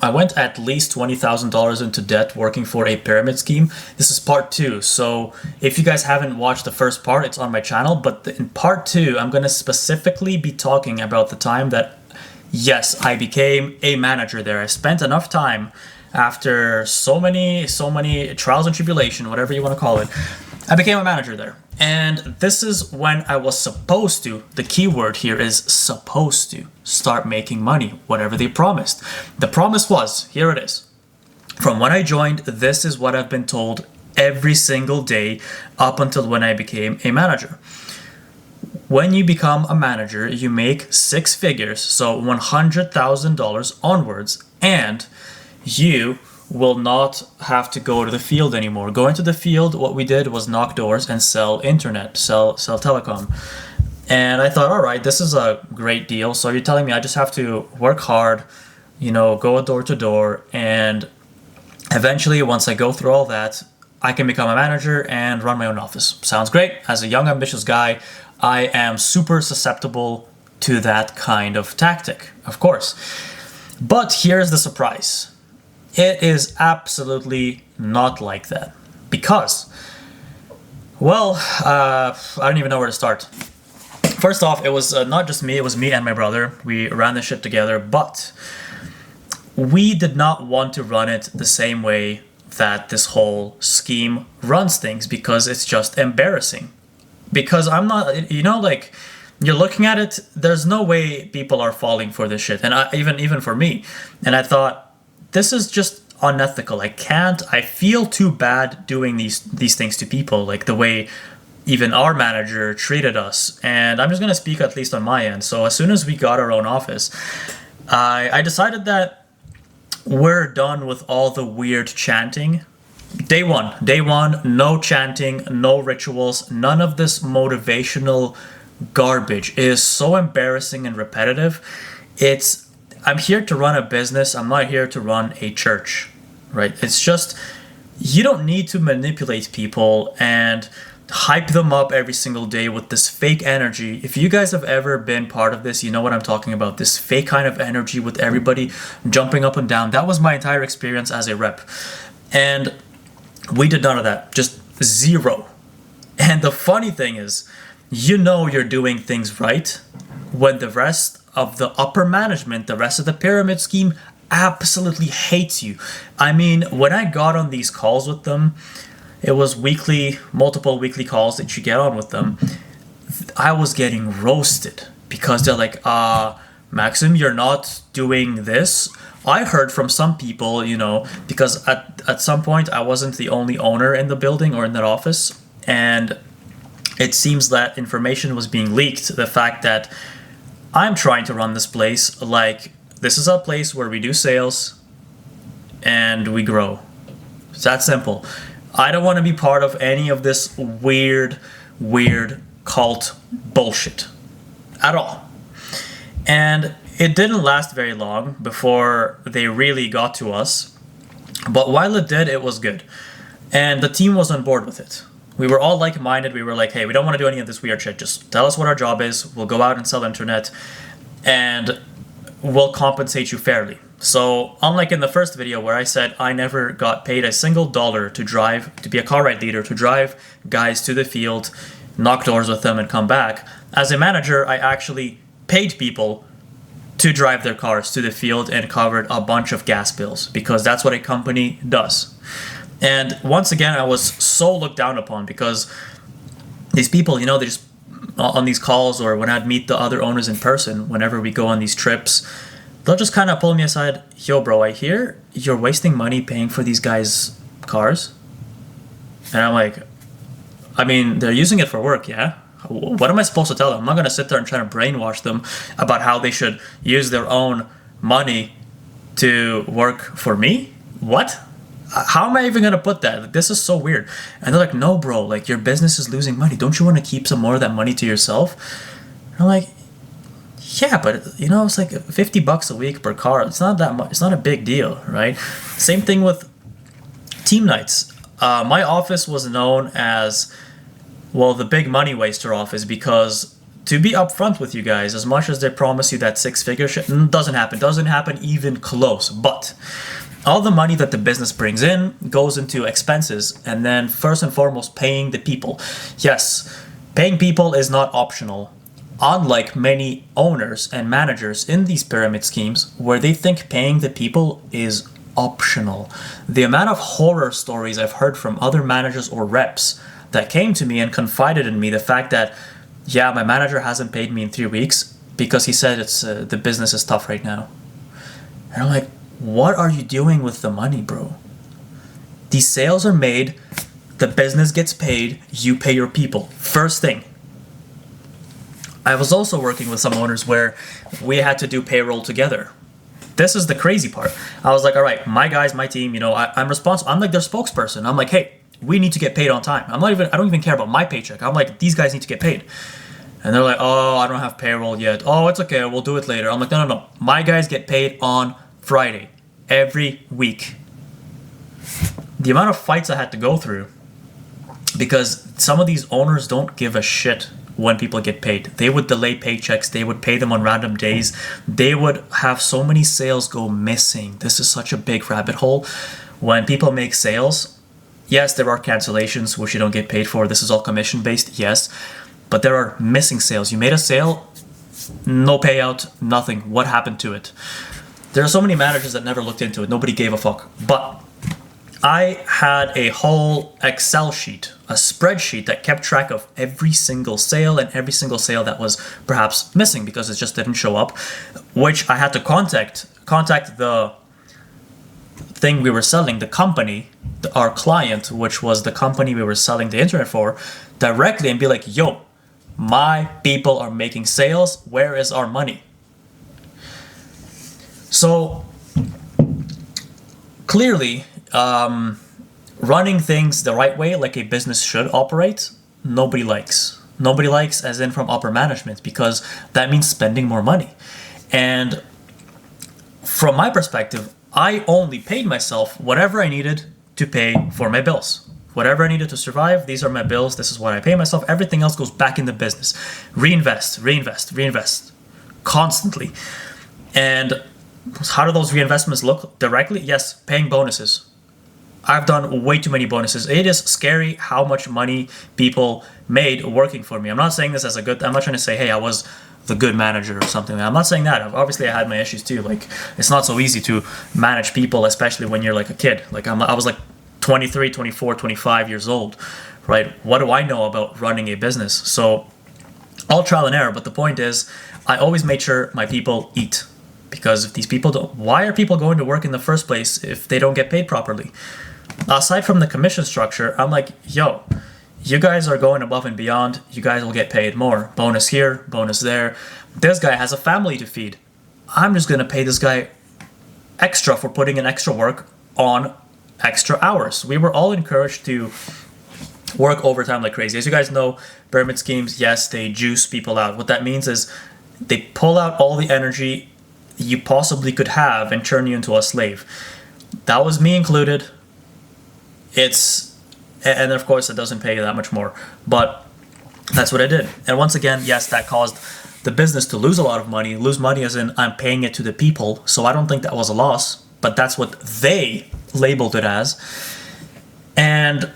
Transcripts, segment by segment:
I went at least $20,000 into debt working for a pyramid scheme. This is part two. So if you guys haven't watched the first part, it's on my channel. But in part two, I'm going to specifically be talking about the time that, yes, I became a manager there. I spent enough time after so many trials and tribulation, whatever you want to call it. I became a manager there. And this is when I was supposed to, the key word here is supposed to, start making money, whatever they promised. The promise was, here it is. From when I joined, this is what I've been told every single day up until when I became a manager. When you become a manager, you make six figures, so $100,000 onwards, and you will not have to go to the field anymore. Going to the field, what we did was knock doors and sell internet, sell telecom. And I thought, all right, this is a great deal. So you're telling me I just have to work hard, go door to door, and eventually, once I go through all that, I can become a manager and run my own office. Sounds great. As a young, ambitious guy, I am super susceptible to that kind of tactic, of course. But here's the surprise. It is absolutely not like that. Because, well, I don't even know where to start. First off, it was not just me, it was me and my brother. We ran the ship together, but we did not want to run it the same way that this whole scheme runs things, because it's just embarrassing. Because I'm not, you're looking at it, there's no way people are falling for this shit. And even for me. And I thought, this is just unethical. I feel too bad doing these things to people, like the way even our manager treated us. And I'm just going to speak at least on my end. So as soon as we got our own office, I decided that we're done with all the weird chanting. Day one, no chanting, no rituals, none of this motivational garbage. It is so embarrassing and repetitive. I'm here to run a business. I'm not here to run a church, right? It's just, you don't need to manipulate people and hype them up every single day with this fake energy. If you guys have ever been part of this, you know what I'm talking about. This fake kind of energy with everybody jumping up and down. That was my entire experience as a rep. And we did none of that. Just zero. And the funny thing is, you're doing things right when the rest of the upper management, the rest of the pyramid scheme, absolutely hates you. I mean, when I got on these calls with them, it was multiple weekly calls that you get on with them. I was getting roasted because they're like, Maxim, you're not doing this. I heard from some people, because at some point I wasn't the only owner in the building or in that office. And it seems that information was being leaked. The fact that I'm trying to run this place like this is a place where we do sales and we grow. It's that simple. I don't want to be part of any of this weird cult bullshit at all. And it didn't last very long before they really got to us. But while it did, it was good. And the team was on board with it. We were all like-minded. We were like, hey, we don't want to do any of this weird shit. Just tell us what our job is. We'll go out and sell internet, and we'll compensate you fairly. So unlike in the first video where I said I never got paid a single dollar to be a car ride leader, to drive guys to the field, knock doors with them, and come back, as a manager, I actually paid people to drive their cars to the field and covered a bunch of gas bills, because that's what a company does. And once again, I was so looked down upon because these people, they just, on these calls or when I'd meet the other owners in person, whenever we go on these trips, they'll just kind of pull me aside. Yo, bro, I hear you're wasting money paying for these guys' cars. And I'm like, I mean, they're using it for work, yeah? What am I supposed to tell them? I'm not going to sit there and try to brainwash them about how they should use their own money to work for me? What? How am I even going to put that? This is so weird. And they're like, no, bro, like your business is losing money. Don't you want to keep some more of that money to yourself? And I'm like, yeah, but it's like $50 a week per car. It's not that much. It's not a big deal, right? Same thing with team nights. My office was known as, well, the big money waster office, because to be upfront with you guys, as much as they promise you that six-figure shit, doesn't happen even close. But all the money that the business brings in goes into expenses, and then first and foremost, paying the people. Yes, paying people is not optional. Unlike many owners and managers in these pyramid schemes, where they think paying the people is optional. The amount of horror stories I've heard from other managers or reps that came to me and confided in me, the fact that, yeah, my manager hasn't paid me in 3 weeks because he said it's the business is tough right now. And I'm like, what are you doing with the money, bro? These sales are made, the business gets paid, you pay your people. First thing. I was also working with some owners where we had to do payroll together. This is the crazy part. I was like, all right, my guys, my team, I'm responsible. I'm like their spokesperson. I'm like, hey, we need to get paid on time. I don't even care about my paycheck. I'm like, these guys need to get paid. And they're like, oh, I don't have payroll yet. Oh, it's okay, we'll do it later. I'm like, no. My guys get paid on Friday, every week. The amount of fights I had to go through, because some of these owners don't give a shit when people get paid. They would delay paychecks. They would pay them on random days. They would have so many sales go missing. This is such a big rabbit hole. When people make sales, yes, there are cancellations which you don't get paid for. This is all commission based, yes. But there are missing sales. You made a sale, no payout, nothing. What happened to it? There are so many managers that never looked into it. Nobody gave a fuck. But I had a whole Excel sheet, a spreadsheet that kept track of every single sale and every single sale that was perhaps missing because it just didn't show up, which I had to contact the thing we were selling, the company, our client, which was the company we were selling the internet for, directly and be like, yo, my people are making sales. Where is our money? So clearly, running things the right way, like a business should operate, nobody likes. Nobody likes, as in from upper management, because that means spending more money. And from my perspective, I only paid myself whatever I needed to pay for my bills. Whatever I needed to survive, these are my bills, this is what I pay myself. Everything else goes back in the business. Reinvest, constantly. And how do those reinvestments look directly? Yes, paying bonuses. I've done way too many bonuses. It is scary how much money people made working for me. I'm not saying this as I'm not trying to say, hey, I was the good manager or something. I'm not saying that. Obviously, I had my issues too. Like, it's not so easy to manage people, especially when you're like a kid. Like, I was like 23, 24, 25 years old, right? What do I know about running a business? So, all trial and error. But the point is, I always made sure my people eat. Because if these people don't, why are people going to work in the first place if they don't get paid properly? Aside from the commission structure, I'm like, yo, you guys are going above and beyond. You guys will get paid more. Bonus here, bonus there. This guy has a family to feed. I'm just going to pay this guy extra for putting in extra work on extra hours. We were all encouraged to work overtime like crazy. As you guys know, pyramid schemes, yes, they juice people out. What that means is they pull out all the energy you possibly could have and turn you into a slave. That was me included. And of course it doesn't pay you that much more, but that's what I did. And once again, yes, that caused the business to lose a lot of money. Lose money as in I'm paying it to the people, so I don't think that was a loss, but that's what they labeled it as. And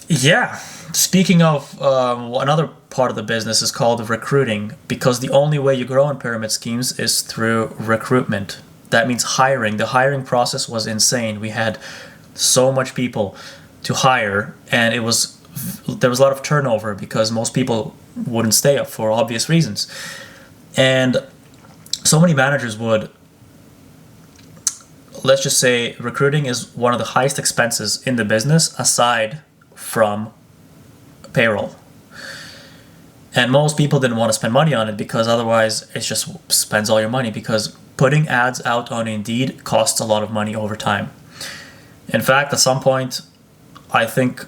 yeah, speaking of another part of the business is called recruiting, because the only way you grow in pyramid schemes is through recruitment. That means hiring. The hiring process was insane. We had so much people to hire, and there was a lot of turnover because most people wouldn't stay up for obvious reasons. And so many managers would, let's just say, recruiting is one of the highest expenses in the business aside from payroll. And most people didn't want to spend money on it because otherwise it just spends all your money, because putting ads out on Indeed costs a lot of money over time. In fact, at some point, I think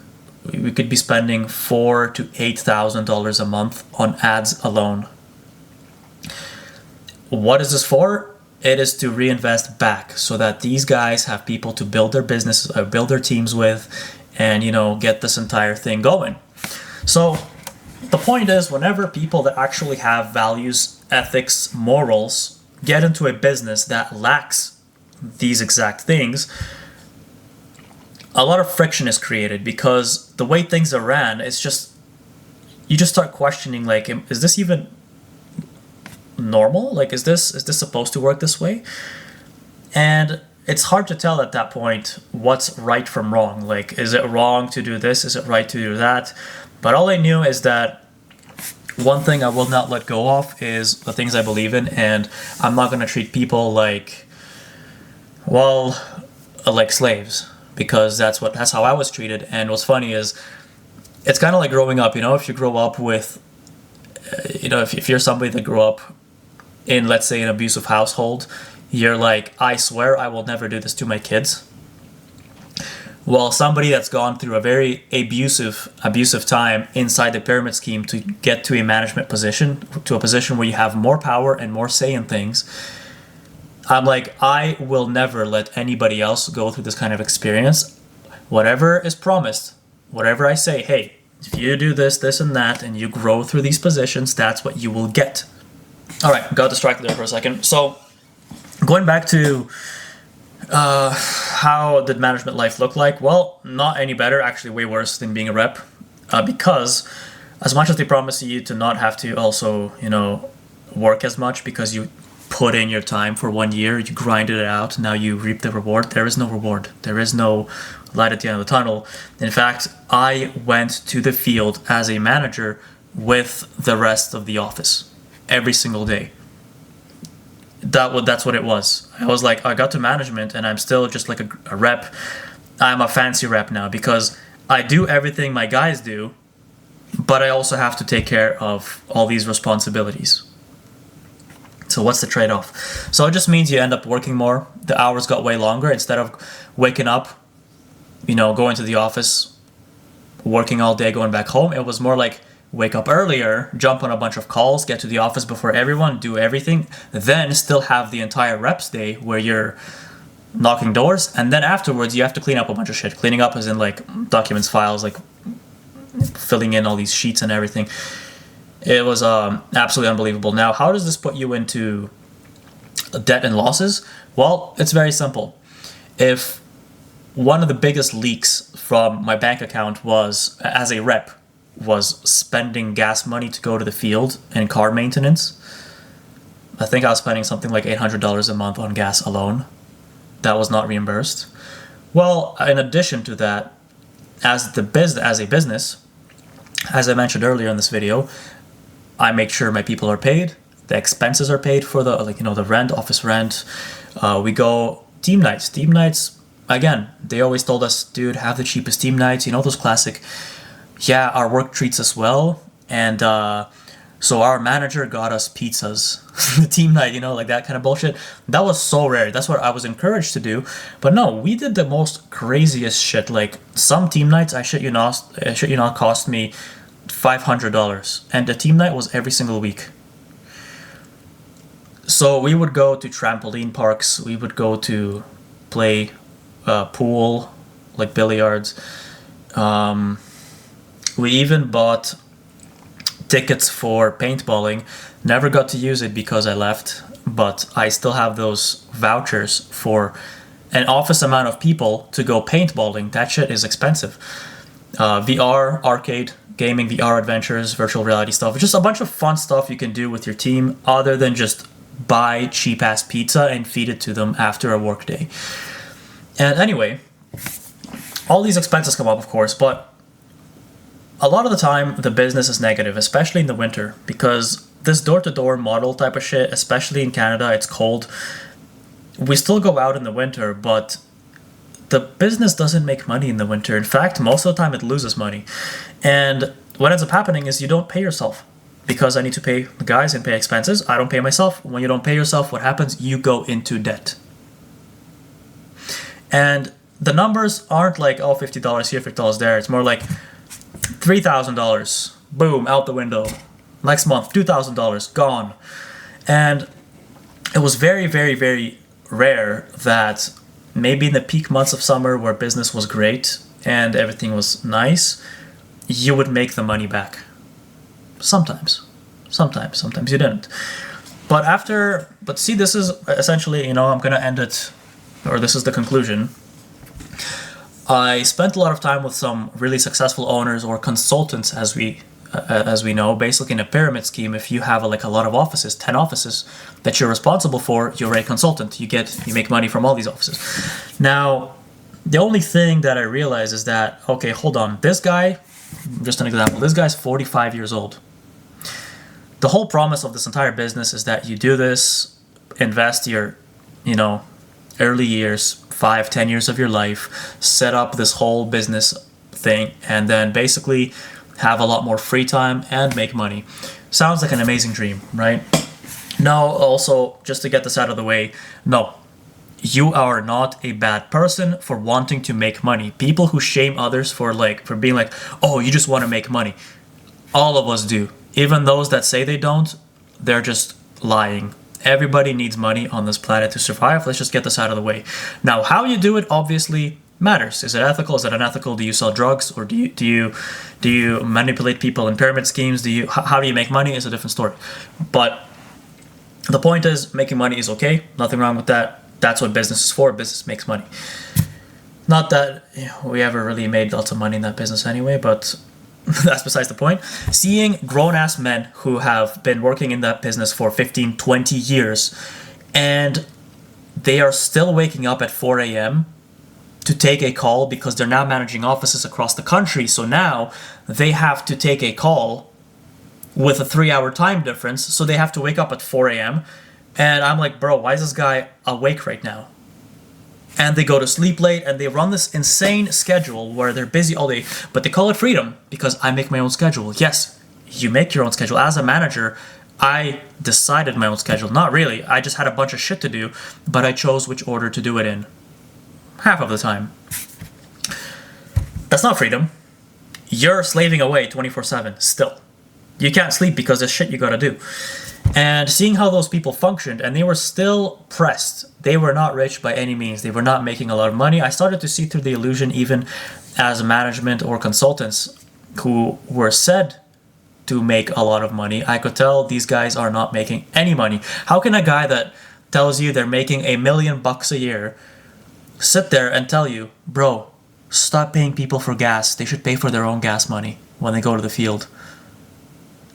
we could be spending $4,000 to $8,000 a month on ads alone. What is this for? It is to reinvest back so that these guys have people to build their businesses, build their teams with, and get this entire thing going. So The point is, whenever people that actually have values, ethics, morals get into a business that lacks these exact things, a lot of friction is created because the way things are ran, it's just, you just start questioning, like, is this even normal? Like, is this supposed to work this way? And it's hard to tell at that point what's right from wrong. Like, is it wrong to do this? Is it right to do that? But all I knew is that one thing I will not let go of is the things I believe in, and I'm not going to treat people like, well, like slaves, because that's how I was treated. And what's funny is, it's kind of like growing up, you know, if you grow up with, you know, if you're somebody that grew up in, let's say, an abusive household, you're like, I swear I will never do this to my kids. Well, somebody that's gone through a very abusive time inside the pyramid scheme to get to a management position, to a position where you have more power and more say in things, I'm like, I will never let anybody else go through this kind of experience. Whatever is promised, whatever I say, hey, if you do this, this, and that, and you grow through these positions, that's what you will get. All right, got distracted there for a second. So, going back to how did management life look like? Well, not any better, actually way worse than being a rep, because as much as they promise you to not have to also, you know, work as much because you put in your time for 1 year, you grinded it out, now you reap the reward. There is no reward. There is no light at the end of the tunnel. In fact, I went to the field as a manager with the rest of the office every single day. That's what it was. I was like, I got to management and I'm still just like a rep. I'm a fancy rep now because I do everything my guys do, but I also have to take care of all these responsibilities. So what's the trade-off? So it just means you end up working more. The hours got way longer. Instead of waking up, you know, going to the office, working all day, going back home, it was more like wake up earlier, jump on a bunch of calls, get to the office before everyone, do everything, then still have the entire reps day where you're knocking doors, and then afterwards you have to clean up a bunch of shit. Cleaning up as in like documents, files, like filling in all these sheets and everything. It was absolutely unbelievable. Now, how does this put you into debt and losses? Well, it's very simple. If one of the biggest leaks from my bank account was, as a rep, was spending gas money to go to the field and car maintenance. I think I was spending something like $800 a month on gas alone. That was not reimbursed. Well, in addition to that, as a business, as I mentioned earlier in this video, I make sure my people are paid, the expenses are paid for the, like, you know, the rent, office rent. We go team nights. Team nights, again, they always told us, dude, have the cheapest team nights. You know, those classic, yeah, our work treats us well, and so our manager got us pizzas, the team night, you know, like that kind of bullshit. That was so rare. That's what I was encouraged to do. But no, we did the most craziest shit. Like, some team nights, I shit you not, cost me $500, and the team night was every single week. So we would go to trampoline parks, we would go to play pool, like billiards. We even bought tickets for paintballing. Never got to use it because I left, but I still have those vouchers for an office amount of people to go paintballing. That shit is expensive. VR, arcade, gaming, VR adventures, virtual reality stuff. Just a bunch of fun stuff you can do with your team other than just buy cheap-ass pizza and feed it to them after a work day. And anyway, all these expenses come up, of course, but a lot of the time, the business is negative, especially in the winter, because this door-to-door model type of shit, especially in Canada, it's cold. We still go out in the winter, but the business doesn't make money in the winter. In fact, most of the time it loses money. And what ends up happening is you don't pay yourself, because I need to pay the guys and pay expenses. I don't pay myself. When you don't pay yourself, what happens? You go into debt. And the numbers aren't like, oh, $50 here, $50 there. It's more like $3,000, boom, out the window. Next month, $2,000, gone. And it was very, very, very rare that maybe in the peak months of summer where business was great and everything was nice, you would make the money back. Sometimes. Sometimes you didn't. But see, this is essentially, I'm going to end it, or this is the conclusion. I spent a lot of time with some really successful owners or consultants, as we know. Basically, in a pyramid scheme, if you have a lot of offices, 10 offices that you're responsible for, you're a consultant. You make money from all these offices. Now, the only thing that I realize is that, okay, hold on, this guy, just an example, this guy's 45 years old. The whole promise of this entire business is that you do this, invest your, early years, 5-10 years of your life, set up this whole business thing, and then basically have a lot more free time and make money. Sounds like an amazing dream, right? No, also, just to get this out of the way, no. You are not a bad person for wanting to make money. People who shame others for being like, oh, you just want to make money. All of us do. Even those that say they don't, they're just lying. Everybody needs money on this planet to survive. Let's just get this out of the way. Now, how you do it obviously matters. Is it ethical? Is it unethical? Do you sell drugs, or do you manipulate people in pyramid schemes? How do you make money? Is a different story. But the point is, making money is okay. Nothing wrong with that. That's what business is for. Business makes money. Not that we ever really made lots of money in that business anyway, but that's besides the point. Seeing grown-ass men who have been working in that business for 15, 20 years, and they are still waking up at 4 a.m. to take a call because they're now managing offices across the country. So now they have to take a call with a 3-hour time difference. So they have to wake up at 4 a.m. And I'm like, bro, why is this guy awake right now? And they go to sleep late, and they run this insane schedule where they're busy all day, but they call it freedom because I make my own schedule. Yes, you make your own schedule. As a manager, I decided my own schedule. Not really. I just had a bunch of shit to do, but I chose which order to do it in. Half of the time. That's not freedom. You're slaving away 24/7 still. You can't sleep because there's shit you gotta do. And seeing how those people functioned, and they were still pressed. They were not rich by any means. They were not making a lot of money. I started to see through the illusion even as management or consultants who were said to make a lot of money. I could tell these guys are not making any money. How can a guy that tells you they're making $1 million a year sit there and tell you, bro, stop paying people for gas. They should pay for their own gas money when they go to the field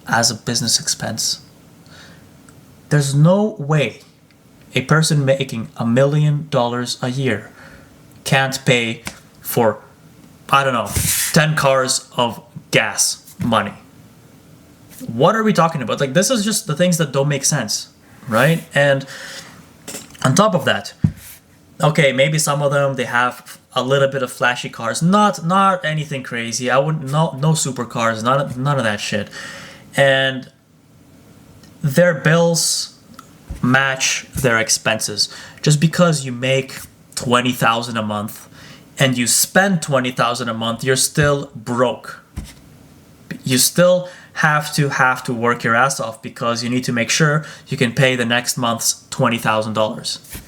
as a business expense? There's no way a person making $1 million a year can't pay for, 10 cars of gas money. What are we talking about? This is just the things that don't make sense, right? And on top of that, okay, maybe some of them, they have a little bit of flashy cars, not anything crazy. I wouldn't, no supercars, none of that shit. And their bills match their expenses. Just because you make $20,000 a month and you spend $20,000 a month, you're still broke. You still have to work your ass off because you need to make sure you can pay the next month's $20,000.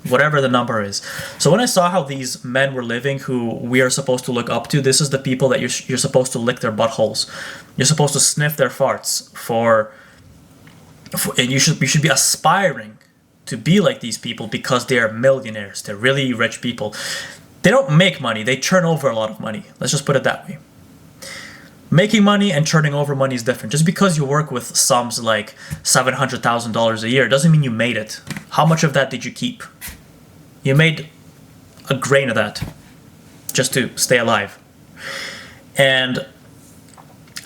Whatever the number is. So when I saw how these men were living, who we are supposed to look up to, this is the people that you're supposed to lick their buttholes. You're supposed to sniff their farts and you should be aspiring to be like these people because they are millionaires. They're really rich people. They don't make money. They turn over a lot of money. Let's just put it that way. Making money and turning over money is different. Just because you work with sums like $700,000 a year doesn't mean you made it. How much of that did you keep? You made a grain of that just to stay alive. And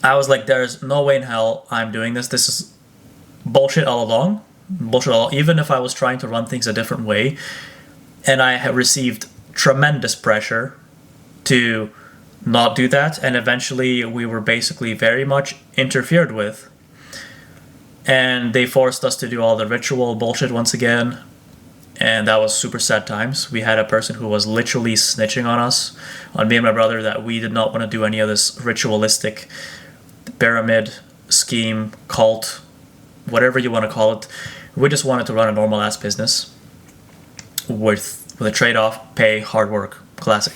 I was like, there's no way in hell I'm doing this. This is bullshit all along. Bullshit all. Even if I was trying to run things a different way, and I have received tremendous pressure to not do that, and eventually we were basically very much interfered with, and they forced us to do all the ritual bullshit once again, and that was super sad times. We had a person who was literally snitching on us, on me and my brother, that we did not want to do any of this ritualistic pyramid scheme, cult, whatever you want to call it. We just wanted to run a normal ass business with a trade-off, pay, hard work, classic.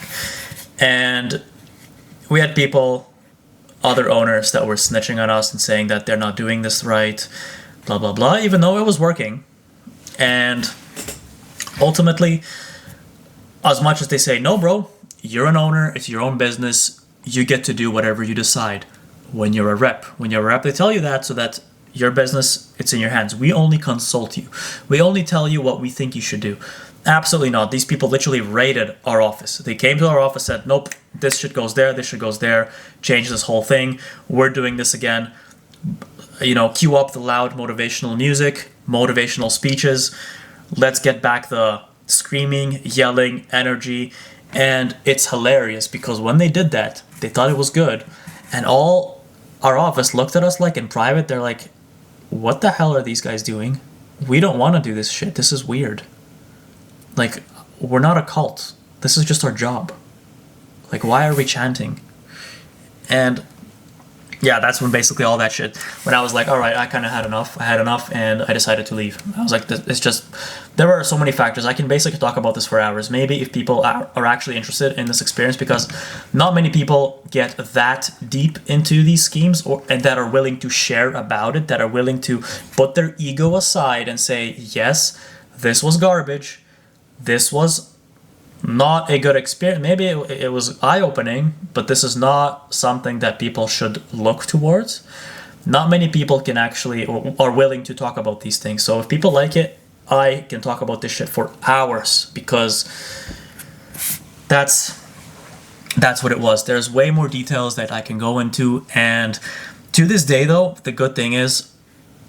And we had people other owners that were snitching on us and saying that they're not doing this right, blah, blah, blah, even though it was working. And ultimately, as much as they say, no, bro, you're an owner, it's your own business, you get to do whatever you decide. When you're a rep, they tell you that so that your business, it's in your hands. We only consult you. We only tell you what we think you should do. Absolutely not. These people literally raided our office. They came to our office, said, nope, this shit goes there, this shit goes there, change this whole thing. We're doing this again. You know, cue up the loud motivational music, motivational speeches. Let's get back the screaming, yelling, energy. And it's hilarious because when they did that, they thought it was good. And all our office looked at us like in private. They're like, what the hell are these guys doing? We don't want to do this shit. This is weird. Like, we're not a cult. This is just our job. Like, why are we chanting? And yeah, that's when basically all that shit, when I was like, all right, I kind of had enough. I had enough and I decided to leave. I was like, it's just, there were so many factors. I can basically talk about this for hours. Maybe if people are actually interested in this experience, because not many people get that deep into these schemes and that are willing to share about it, that are willing to put their ego aside and say, yes, this was garbage. This was not a good experience. Maybe it was eye-opening, but this is not something that people should look towards. Not many people can actually or are willing to talk about these things. So if people like it, I can talk about this shit for hours, because that's what it was. There's way more details that I can go into. And to this day, though, the good thing is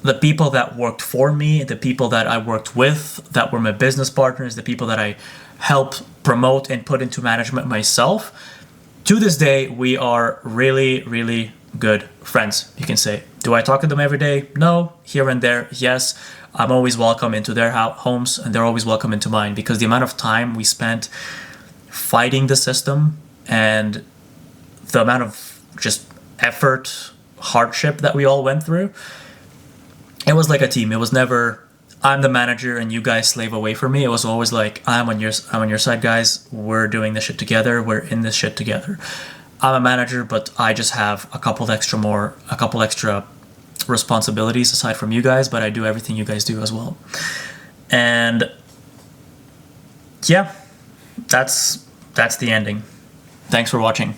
the people that worked for me, the people that I worked with, that were my business partners, the people that I helped promote and put into management myself, to this day, we are really, really good friends, you can say. Do I talk to them every day? No. Here and there, yes. I'm always welcome into their homes, and they're always welcome into mine, because the amount of time we spent fighting the system and the amount of just effort, hardship that we all went through, it was like a team. It was never, I'm the manager and you guys slave away from me. It was always like, I'm on your side, guys. We're doing this shit together. We're in this shit together. I'm a manager, but I just have a couple extra responsibilities aside from you guys, but I do everything you guys do as well. And yeah, that's the ending. Thanks for watching.